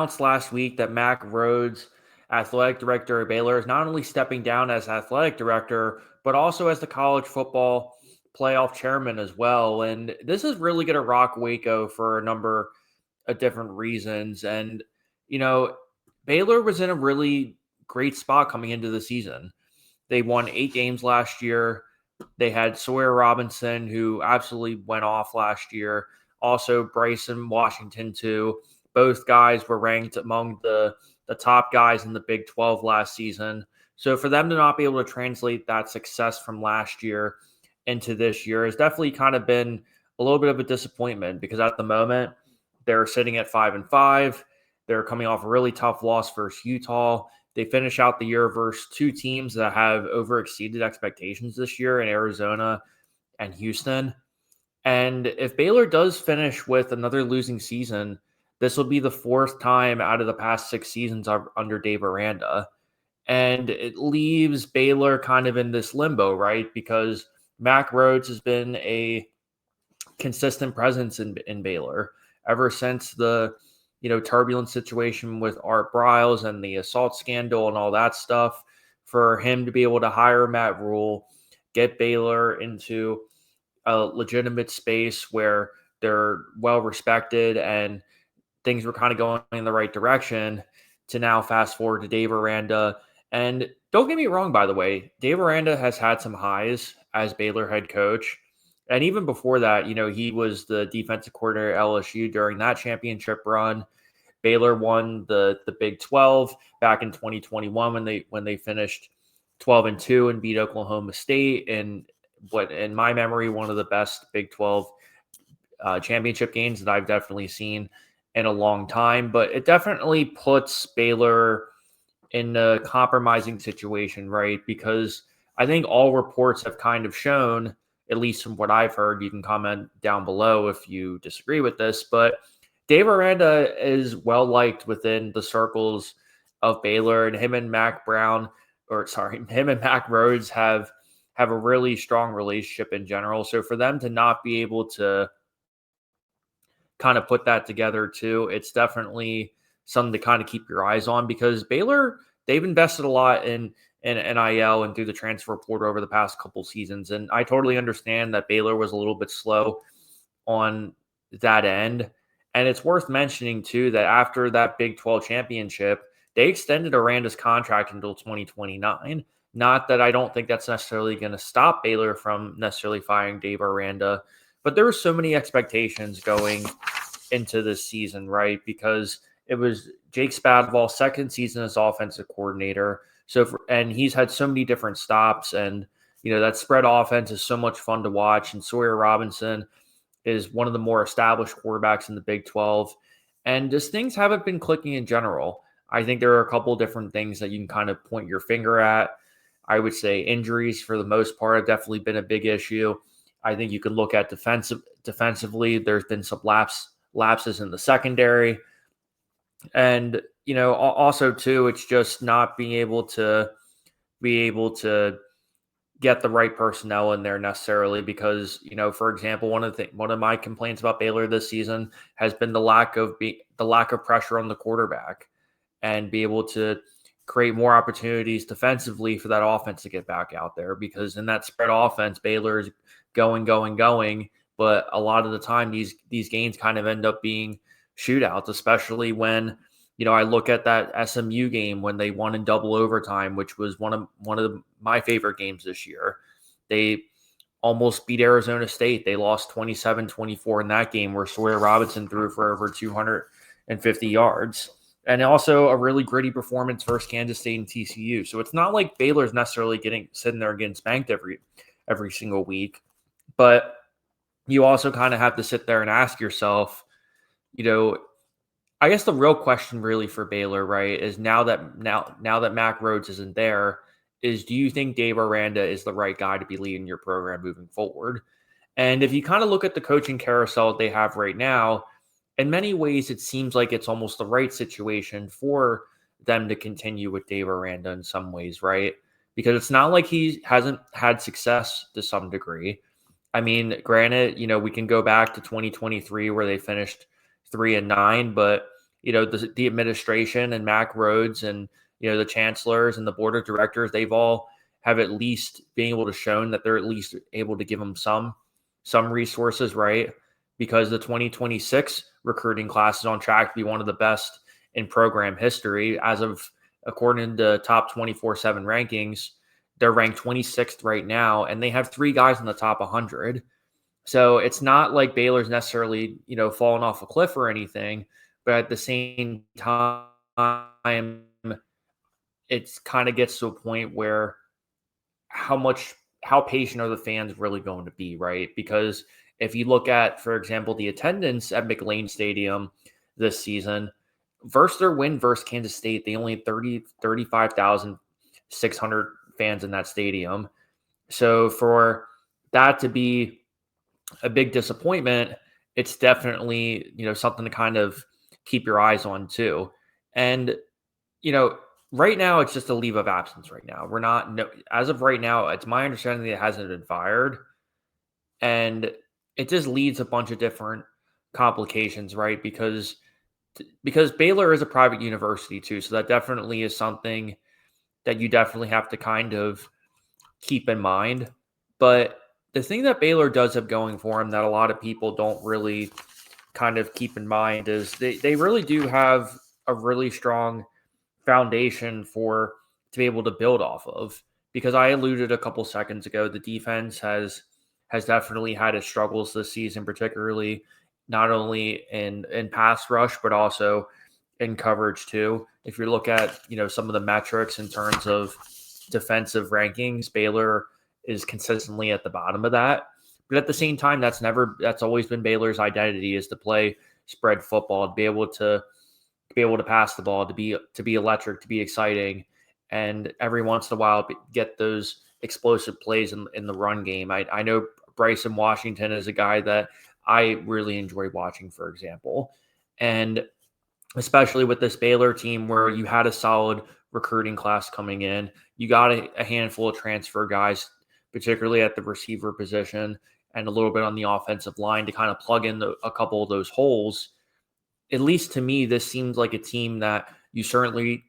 announced last week that Mack Rhoades, athletic director of Baylor, is not only stepping down as athletic director, but also as the college football playoff chairman as well. And this is really going to rock Waco for a number of different reasons. And, you know, Baylor was in a really great spot coming into the season. They won 8 games last year. They had Sawyer Robinson, who absolutely went off last year. Also, Bryson Washington, too. Both guys were ranked among the top guys in the Big 12 last season. So for them to not be able to translate that success from last year into this year has definitely kind of been a little bit of a disappointment because at the moment they're sitting at 5-5. They're coming off a really tough loss versus Utah. They finish out the year versus two teams that have overexceeded expectations this year in Arizona and Houston. And if Baylor does finish with another losing season, this will be the fourth time out of the past 6 seasons under Dave Aranda. And it leaves Baylor kind of in this limbo, right? Because Mack Rhoades has been a consistent presence in Baylor ever since the turbulent situation with Art Briles and the assault scandal and all that stuff. For him to be able to hire Matt Rhule, get Baylor into a legitimate space where they're well respected and things were kind of going in the right direction, to now fast forward to Dave Aranda. And don't get me wrong, by the way, Dave Aranda has had some highs as Baylor head coach. And even before that, he was the defensive coordinator at LSU during that championship run. Baylor won the Big 12 back in 2021 when they finished 12-2 and beat Oklahoma State, and what in my memory one of the best Big 12 championship games that I've definitely seen in a long time. But it definitely puts Baylor in a compromising situation, right? Because I think all reports have kind of shown, at least from what I've heard, you can comment down below if you disagree with this, but Dave Aranda is well liked within the circles of Baylor, and him and Mack Rhoades have a really strong relationship in general. So for them to not be able to kind of put that together too, it's definitely something to kind of keep your eyes on, because Baylor, they've invested a lot in NIL and through the transfer portal over the past couple seasons. And I totally understand that Baylor was a little bit slow on that end. And it's worth mentioning too that after that Big 12 championship, they extended Aranda's contract until 2029. Not that I don't think that's necessarily going to stop Baylor from necessarily firing Dave Aranda, but there were so many expectations going into this season, right? Because it was Jake Spavital's second season as offensive coordinator. And he's had so many different stops, and that spread offense is so much fun to watch. And Sawyer Robinson is one of the more established quarterbacks in the Big 12. And just things haven't been clicking in general. I think there are a couple of different things that you can kind of point your finger at. I would say injuries, for the most part, have definitely been a big issue. I think you could look at defensively. There's been some lapses in the secondary. And, also too, it's just not being able to get the right personnel in there necessarily, because, for example, one of my complaints about Baylor this season has been the lack of pressure on the quarterback, and be able to create more opportunities defensively for that offense to get back out there, because in that spread offense, Baylor is going, but a lot of the time these games kind of end up being shootouts, especially when I look at that SMU game when they won in double overtime, which was one of my favorite games this year. They almost beat Arizona State. They lost 27-24 in that game, where Sawyer Robinson threw for over 250 yards. And also a really gritty performance versus Kansas State and TCU. So it's not like Baylor's necessarily sitting there getting spanked every single week. But you also kind of have to sit there and ask yourself, I guess the real question really for Baylor, right, is now that Mack Rhoades isn't there, is do you think Dave Aranda is the right guy to be leading your program moving forward? And if you kind of look at the coaching carousel they have right now, in many ways it seems like it's almost the right situation for them to continue with Dave Aranda in some ways, right? Because it's not like he hasn't had success to some degree. I mean, granted, we can go back to 2023 where they finished 3-9, but the administration and Mack Rhoades and, the chancellors and the board of directors, they've all have at least been able to shown that they're at least able to give them some resources, right? Because the 2026 recruiting class is on track to be one of the best in program history. According to top 24/7 rankings, they're ranked 26th right now, and they have 3 guys in the top 100. So it's not like Baylor's necessarily, falling off a cliff or anything, but at the same time, it's kind of gets to a point where how patient are the fans really going to be, right? Because if you look at, for example, the attendance at McLean Stadium this season versus their win versus Kansas State, they only had 35,600 fans in that stadium. So for that to be a big disappointment, it's definitely, something to kind of keep your eyes on too. And, you know, right now it's just a leave of absence right now. We're not, no, as of right now, it's my understanding that it hasn't been fired. And it just leads a bunch of different complications, right? Because Baylor is a private university too. So that definitely is something that you definitely have to kind of keep in mind. But the thing that Baylor does have going for them that a lot of people don't really kind of keep in mind is they really do have a really strong foundation to be able to build off of. Because I alluded a couple seconds ago, the defense has definitely had its struggles this season, particularly not only in pass rush, but also in coverage too. If you look at, some of the metrics in terms of defensive rankings, Baylor is consistently at the bottom of that. But at the same time, that's always been Baylor's identity, is to play spread football, to be able to pass the ball, to be electric, to be exciting, and every once in a while get those explosive plays in the run game. I know Bryson Washington is a guy that I really enjoy watching, for example. And especially with this Baylor team where you had a solid recruiting class coming in, you got a handful of transfer guys, particularly at the receiver position and a little bit on the offensive line to kind of plug in a couple of those holes. At least to me, this seems like a team that you certainly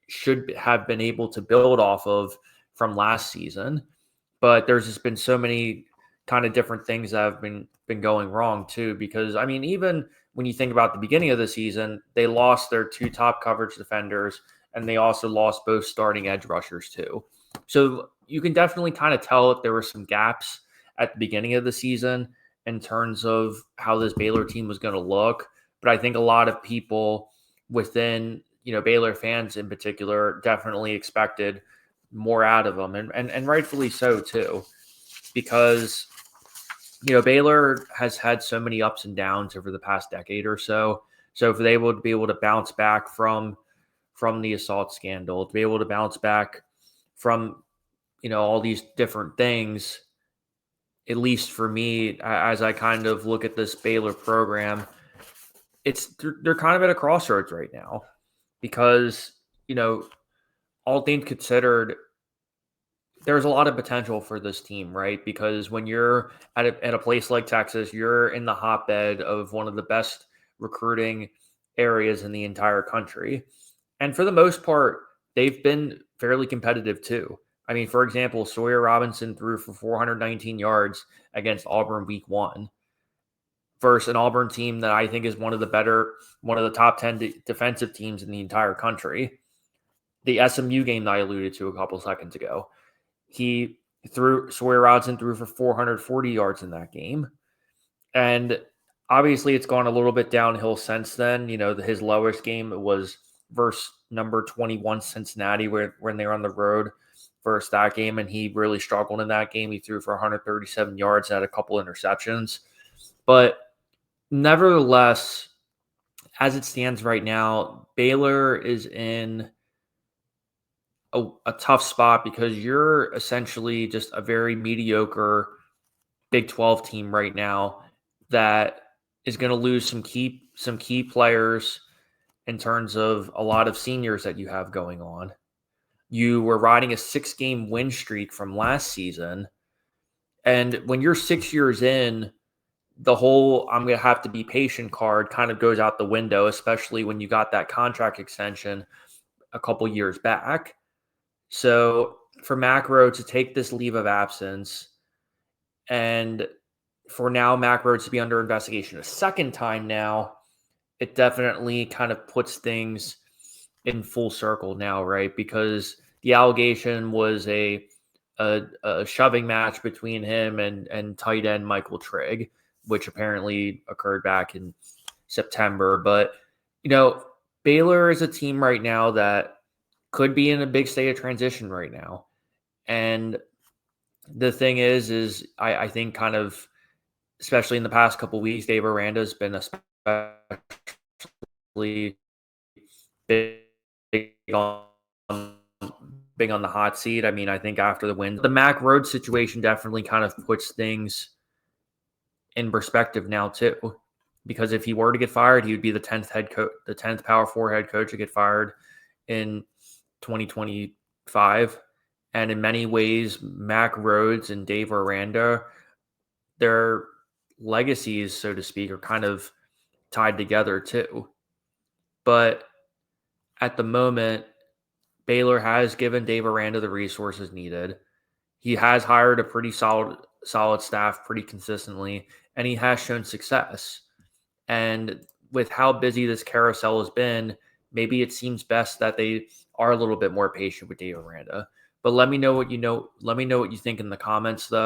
should have been able to build off of from last season. But there's just been so many kind of different things that have been going wrong too. Because I mean, even when you think about the beginning of the season, they lost their 2 top coverage defenders, and they also lost both starting edge rushers too. So you can definitely kind of tell if there were some gaps at the beginning of the season in terms of how this Baylor team was going to look. But I think a lot of people within, Baylor fans in particular definitely expected more out of them, and rightfully so too, because Baylor has had so many ups and downs over the past decade or so. So if they would be able to bounce back from the assault scandal, to be able to bounce back from all these different things, at least for me, as I kind of look at this Baylor program, they're kind of at a crossroads right now because all things considered, there's a lot of potential for this team, right? Because when you're at a place like Texas, you're in the hotbed of one of the best recruiting areas in the entire country. And for the most part, they've been fairly competitive too. I mean, for example, Sawyer Robinson threw for 419 yards against Auburn week 1 versus an Auburn team that I think is one of the top 10 defensive teams in the entire country. The SMU game that I alluded to a couple seconds ago. Sawyer Robinson threw for 440 yards in that game. And obviously it's gone a little bit downhill since then. His lowest game was versus number 21 Cincinnati, when they were on the road versus that game. And he really struggled in that game. He threw for 137 yards and had a couple interceptions. But nevertheless, as it stands right now, Baylor is in a tough spot because you're essentially just a very mediocre Big 12 team right now that is going to lose some key players in terms of a lot of seniors that you have going on. You were riding a 6-game win streak from last season, and when you're 6 years in, the whole "I'm going to have to be patient" card kind of goes out the window, especially when you got that contract extension a couple years back. So for Mack Rhoades to take this leave of absence, and for now Mack Rhoades to be under investigation a second time now, it definitely kind of puts things in full circle now, right? Because the allegation was a shoving match between him and tight end Michael Trigg, which apparently occurred back in September. But you know, Baylor is a team right now that could be in a big state of transition right now. And the thing is I think kind of, especially in the past couple weeks, Dave Aranda has been especially big on big on the hot seat. I mean, I think after the win, the Mack Rhoades situation definitely kind of puts things in perspective now too. Because if he were to get fired, he would be the 10th head coach, the 10th Power 4 head coach to get fired in 2025. And in many ways, Mack Rhoades and Dave Aranda, their legacies, so to speak, are kind of tied together too. But at the moment, Baylor has given Dave Aranda the resources needed. He has hired a pretty solid staff pretty consistently, and he has shown success. And with how busy this carousel has been, maybe it seems best that they are a little bit more patient with Dave Aranda. But let me know what you know. Let me know what you think in the comments, though.